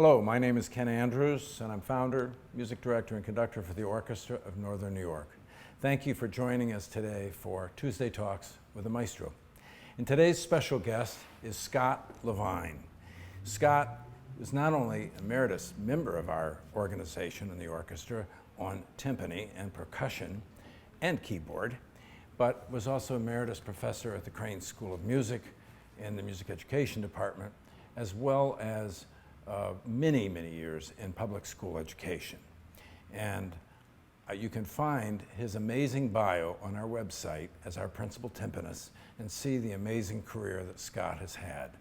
Hello, my name is Ken Andrews, and I'm founder, music director, and conductor for the Orchestra of Northern New York. Thank you for joining us today for Tuesday Talks with the Maestro. And today's special guest is Scott Lavine. Scott is not only emeritus member of our organization in the orchestra on timpani and percussion and keyboard, but was also emeritus professor at the Crane School of Music in the music education department, as well as many years in public school education. And you can find his amazing bio on our website as our principal timpanist and see the amazing career that Scott has had.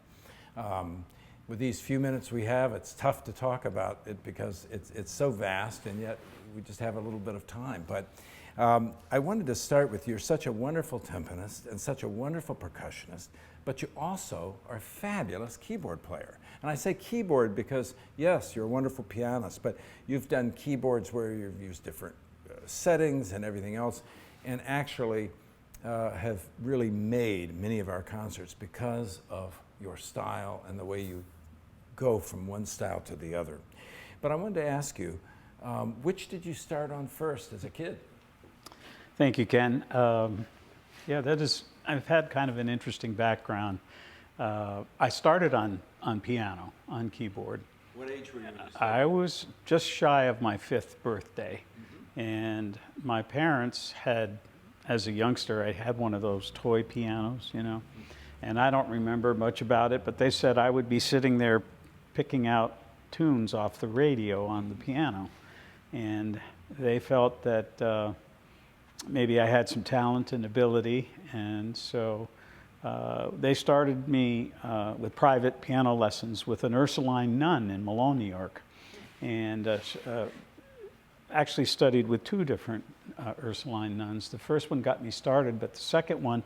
With these few minutes we have, it's tough to talk about it because it's so vast, and yet we just have a little bit of time. But I wanted to start with, you're such a wonderful timpanist and such a wonderful percussionist, but you also are a fabulous keyboard player. And I say keyboard because, yes, you're a wonderful pianist, but you've done keyboards where you've used different settings and everything else, and actually have really made many of our concerts because of your style and the way you go from one style to the other. But I wanted to ask you, which did you start on first as a kid? Thank you, Ken. I've had kind of an interesting background. I started on piano, on keyboard. What age were you when you started? I was just shy of my 5th birthday. And my parents had, as a youngster, I had one of those toy pianos, you know. And I don't remember much about it, but they said I would be sitting there picking out tunes off the radio on the piano. And they felt that maybe I had some talent and ability, and so they started me with private piano lessons with an Ursuline nun in Malone, New York, and actually studied with 2 different Ursuline nuns. The first one got me started, but the second one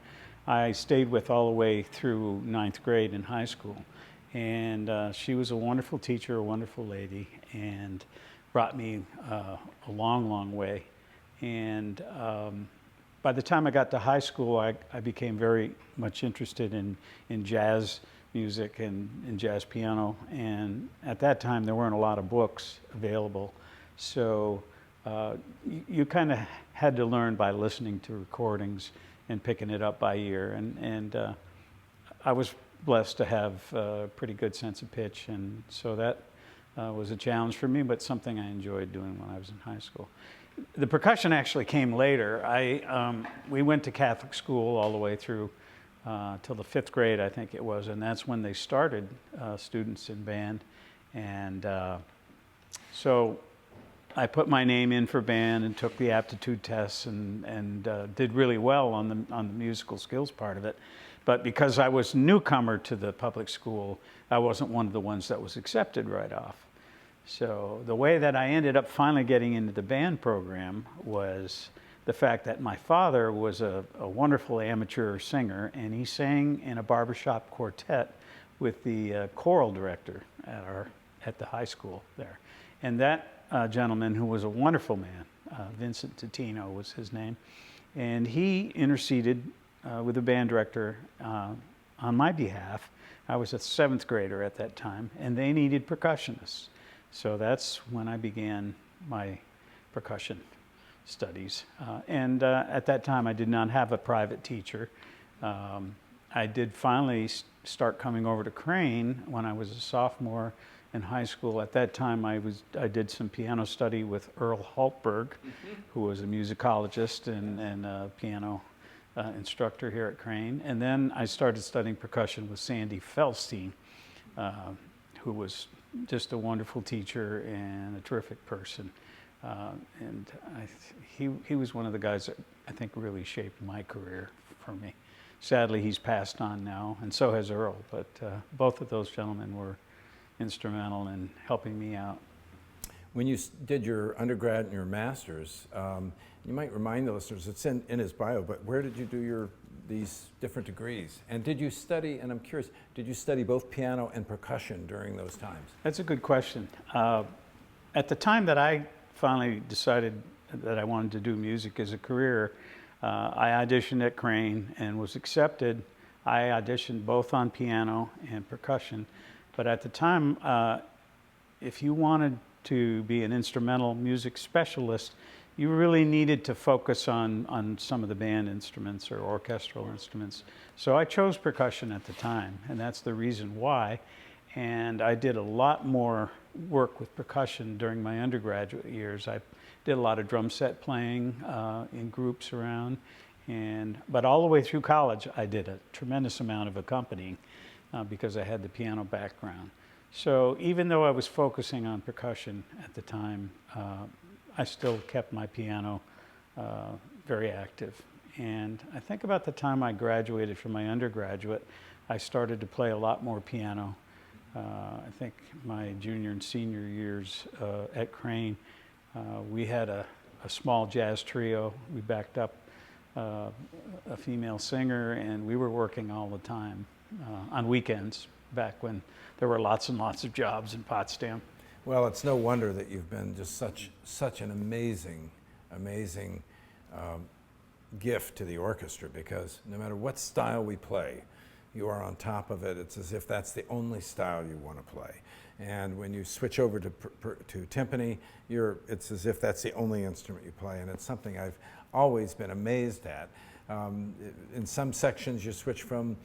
I stayed with all the way through 9th grade in high school. And she was a wonderful teacher, a wonderful lady, and brought me a long way. And by the time I got to high school, I became very much interested in jazz music and in jazz piano. And at that time, there weren't a lot of books available. So you kind of had to learn by listening to recordings and picking it up by ear. And I was blessed to have a pretty good sense of pitch. And so that was a challenge for me, but something I enjoyed doing when I was in high school. The percussion actually came later. We went to Catholic school all the way through till the 5th grade, I think it was, and that's when they started students in band. And so I put my name in for band and took the aptitude tests and did really well on the musical skills part of it. But because I was newcomer to the public school, I wasn't one of the ones that was accepted right off. So the way that I ended up finally getting into the band program was the fact that my father was a wonderful amateur singer, and he sang in a barbershop quartet with the choral director at the high school there. And that gentleman, who was a wonderful man, Vincent Titino was his name, and he interceded with the band director on my behalf. I was a 7th grader at that time, and they needed percussionists. So that's when I began my percussion studies. And at that time, I did not have a private teacher. I did finally start coming over to Crane when I was a sophomore in high school. At that time, I did some piano study with Earl Haltberg, who was a musicologist and a piano instructor here at Crane. And then I started studying percussion with Sandy Felstein, who was just a wonderful teacher and a terrific person. And he was one of the guys that I think really shaped my career for me. Sadly, he's passed on now, and so has Earl, but both of those gentlemen were instrumental in helping me out. When you did your undergrad and your master's, you might remind the listeners, it's in his bio, but where did you do these different degrees? And did you study, and I'm curious, did you study both piano and percussion during those times? That's a good question. At the time that I finally decided that I wanted to do music as a career, I auditioned at Crane and was accepted. I auditioned both on piano and percussion, but at the time if you wanted to be an instrumental music specialist, you really needed to focus on some of the band instruments or orchestral instruments. So I chose percussion at the time, and that's the reason why. And I did a lot more work with percussion during my undergraduate years. I did a lot of drum set playing in groups around, but all the way through college, I did a tremendous amount of accompanying because I had the piano background. So even though I was focusing on percussion at the time, I still kept my piano very active. And I think about the time I graduated from my undergraduate, I started to play a lot more piano. I think my junior and senior years at Crane, we had a small jazz trio. We backed up a female singer, and we were working all the time on weekends back when there were lots and lots of jobs in Potsdam. Well, it's no wonder that you've been just such an amazing gift to the orchestra, because no matter what style we play, you are on top of it. It's as if that's the only style you want to play. And when you switch over to timpani, it's as if that's the only instrument you play, and it's something I've always been amazed at. In some sections, you switch from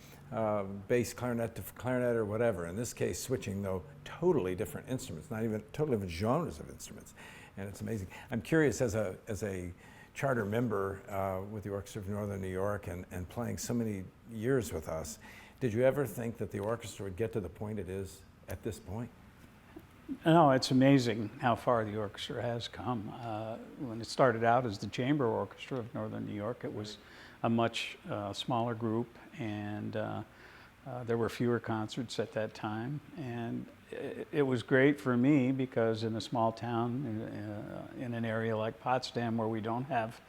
bass clarinet to clarinet or whatever. In this case, switching, though, totally different instruments, not even totally different genres of instruments, and it's amazing. I'm curious, as a charter member with the Orchestra of Northern New York and playing so many years with us, did you ever think that the orchestra would get to the point it is at this point? No, it's amazing how far the orchestra has come. When it started out as the Chamber Orchestra of Northern New York, it was a much smaller group, and there were fewer concerts at that time. And it was great for me because in a small town, in an area like Potsdam where we don't have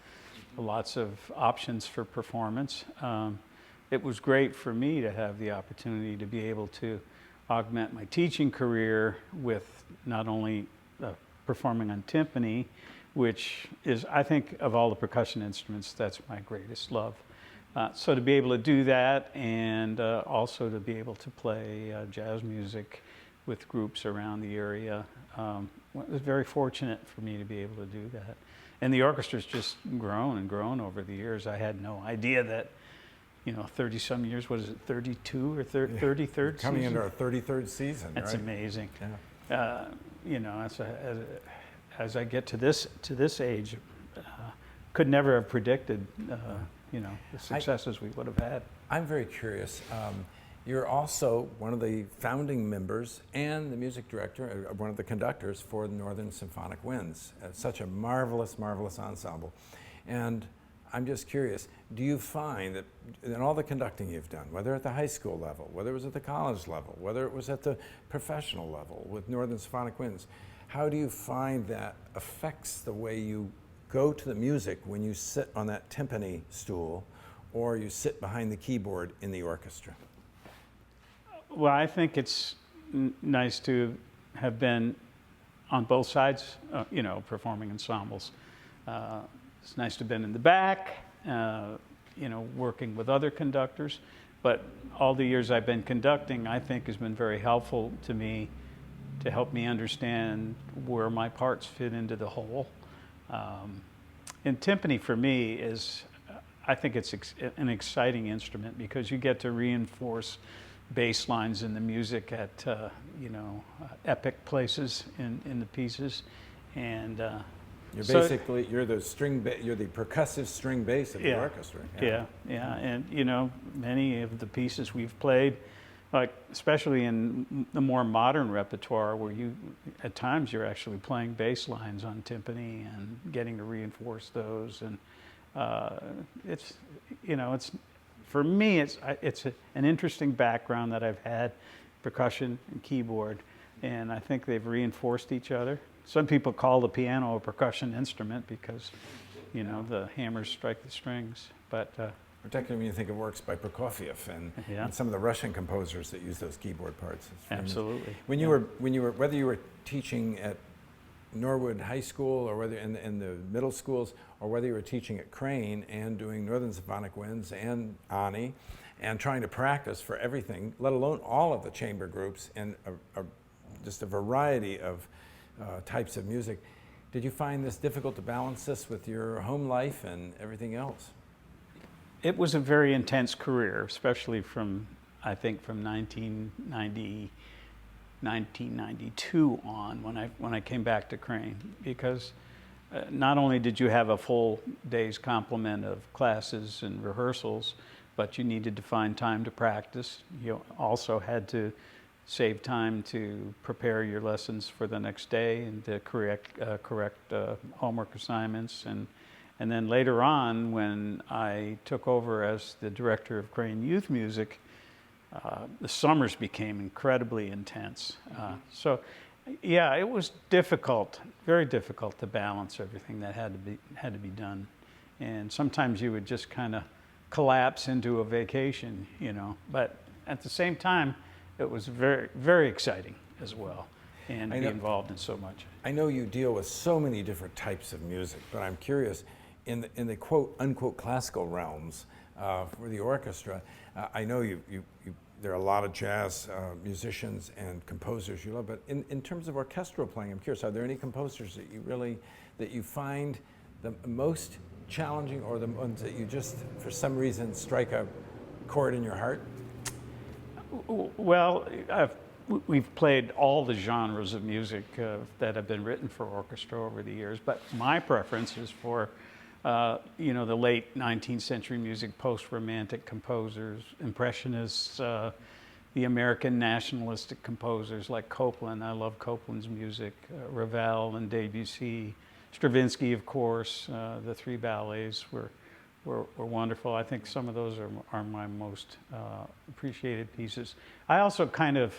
lots of options for performance, it was great for me to have the opportunity to be able to augment my teaching career with not only performing on timpani, which is, I think, of all the percussion instruments, that's my greatest love. So to be able to do that, and also to be able to play jazz music with groups around the area, it was very fortunate for me to be able to do that. And the orchestra's just grown and grown over the years. I had no idea that, 30-some years, what is it, 32 or 33rd season? Coming into our 33rd season, That's right? amazing. Yeah. As I get to this age, could never have predicted, the successes we would have had. I'm very curious. You're also one of the founding members and the music director, one of the conductors for the Northern Symphonic Winds. Such a marvelous, marvelous ensemble. And I'm just curious, do you find that in all the conducting you've done, whether at the high school level, whether it was at the college level, whether it was at the professional level with Northern Symphonic Winds, how do you find that affects the way you go to the music when you sit on that timpani stool or you sit behind the keyboard in the orchestra? Well, I think it's nice to have been on both sides, performing ensembles. It's nice to have been in the back, working with other conductors. But all the years I've been conducting, I think, has been very helpful to me to help me understand where my parts fit into the whole. And timpani for me is, I think it's an exciting instrument because you get to reinforce bass lines in the music at epic places in the pieces, and you're the percussive string bass of the orchestra. Yeah, and many of the pieces we've played, like especially in the more modern repertoire, where at times you're actually playing bass lines on timpani and getting to reinforce those, and it's for me, it's an interesting background that I've had, percussion and keyboard, and I think they've reinforced each other. Some people call the piano a percussion instrument because, the hammers strike the strings, but particularly when you think of works by Prokofiev and some of the Russian composers that use those keyboard parts. Absolutely. When you were whether you were teaching at Norwood High School or whether in the middle schools, or whether you were teaching at Crane and doing Northern Symphonic Winds and Ani and trying to practice for everything, let alone all of the chamber groups in a just a variety of types of music. Did you find this difficult to balance this with your home life and everything else? It was a very intense career, especially I think from 1992 on, when I came back to Crane, because not only did you have a full day's complement of classes and rehearsals, but you needed to find time to practice. You also had to save time to prepare your lessons for the next day and to correct homework assignments. And then later on, when I took over as the director of Crane Youth Music, the summers became incredibly intense. So yeah, it was difficult, very difficult to balance everything that had to be done. And sometimes you would just kind of collapse into a vacation, you know, but at the same time, it was very, very exciting as well, and be involved in so much. I know you deal with so many different types of music, but I'm curious, in the quote unquote classical realms for the orchestra, I know there are a lot of jazz musicians and composers you love, but in terms of orchestral playing, I'm curious, are there any composers that you find the most challenging, or the ones that you just, for some reason, strike a chord in your heart? Well, we've played all the genres of music that have been written for orchestra over the years, but my preference is for the late 19th century music, post-romantic composers, impressionists, the American nationalistic composers like Copland. I love Copland's music, Ravel and Debussy, Stravinsky, of course. The three ballets were wonderful. I think some of those are my most appreciated pieces. I also kind of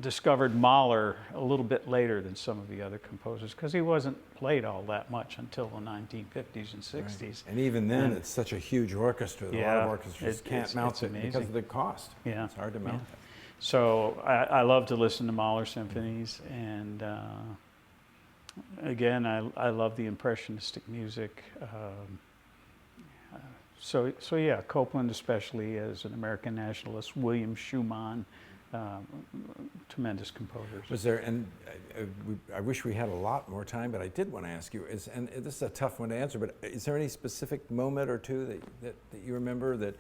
discovered Mahler a little bit later than some of the other composers, because he wasn't played all that much until the 1950s and 60s. Right. And even then, it's such a huge orchestra. A lot of orchestras can't mount it because of the cost. Yeah. It's hard to mount it. So I love to listen to Mahler symphonies, and again, I love the impressionistic music. So yeah, Copland especially as an American nationalist, William Schumann, tremendous composers. Was there, and I wish we had a lot more time, but I did want to ask you, and this is a tough one to answer, but is there any specific moment or two that you remember that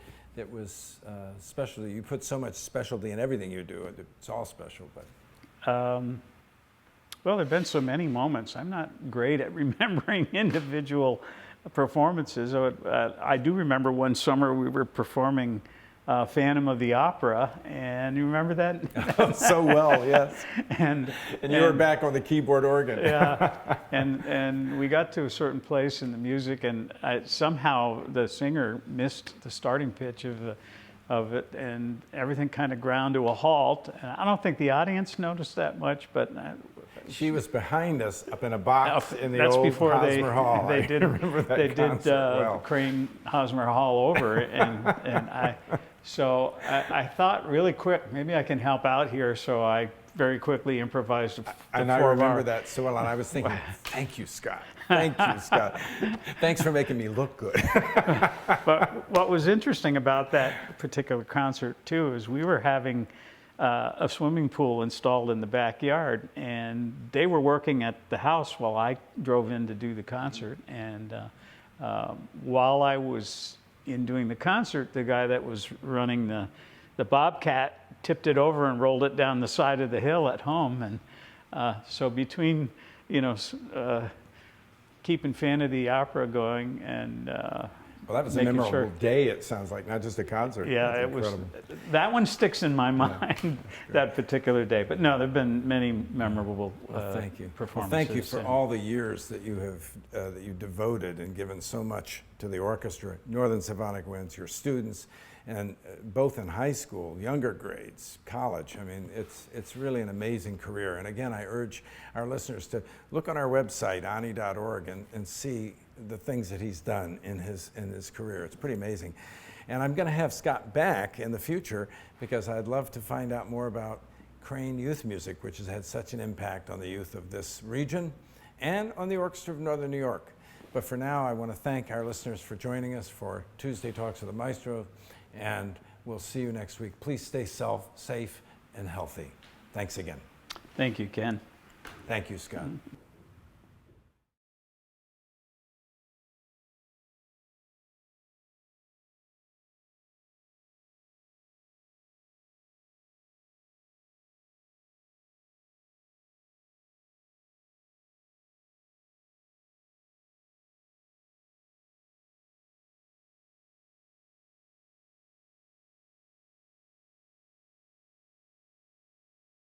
was special? You put so much specialty in everything you do, it's all special, but. Well, there have been so many moments. I'm not great at remembering individual performances. I do remember one summer we were performing Phantom of the Opera, and you remember that? So well, yes. And you were back on the keyboard organ. Yeah, and we got to a certain place in the music, and somehow the singer missed the starting pitch of it, and everything kind of ground to a halt. And I don't think the audience noticed that much, but she was behind us up in a box in the that's old before Hosmer Hall. They did Crane Hosmer Hall over, and I thought really quick, maybe I can help out here, so I very quickly improvised. And I remember that so well, and I was thinking, thank you, Scott. Thank you, Scott. Thanks for making me look good. But what was interesting about that particular concert, too, is we were having a swimming pool installed in the backyard, and they were working at the house while I drove in to do the concert. And while I was doing the concert, the guy that was running the Bobcat tipped it over and rolled it down the side of the hill at home. And so between, keeping Fan of the Opera going and well, that was a memorable day, it sounds like, not just a concert. Yeah, it was. That one sticks in my mind, that particular day. But no, there have been many memorable thank you. performances. Well, thank you for all the years that you have that you devoted and given so much to the orchestra, Northern Symphonic Winds, your students, and both in high school, younger grades, college. I mean, it's really an amazing career. And again, I urge our listeners to look on our website, ani.org, and see the things that he's done in his career. It's pretty amazing. And I'm going to have Scott back in the future because I'd love to find out more about Crane Youth Music, which has had such an impact on the youth of this region and on the Orchestra of Northern New York. But for now, I want to thank our listeners for joining us for Tuesday Talks with the Maestro, and we'll see you next week. Please stay safe and healthy. Thanks again. Thank you, Ken. Thank you, Scott.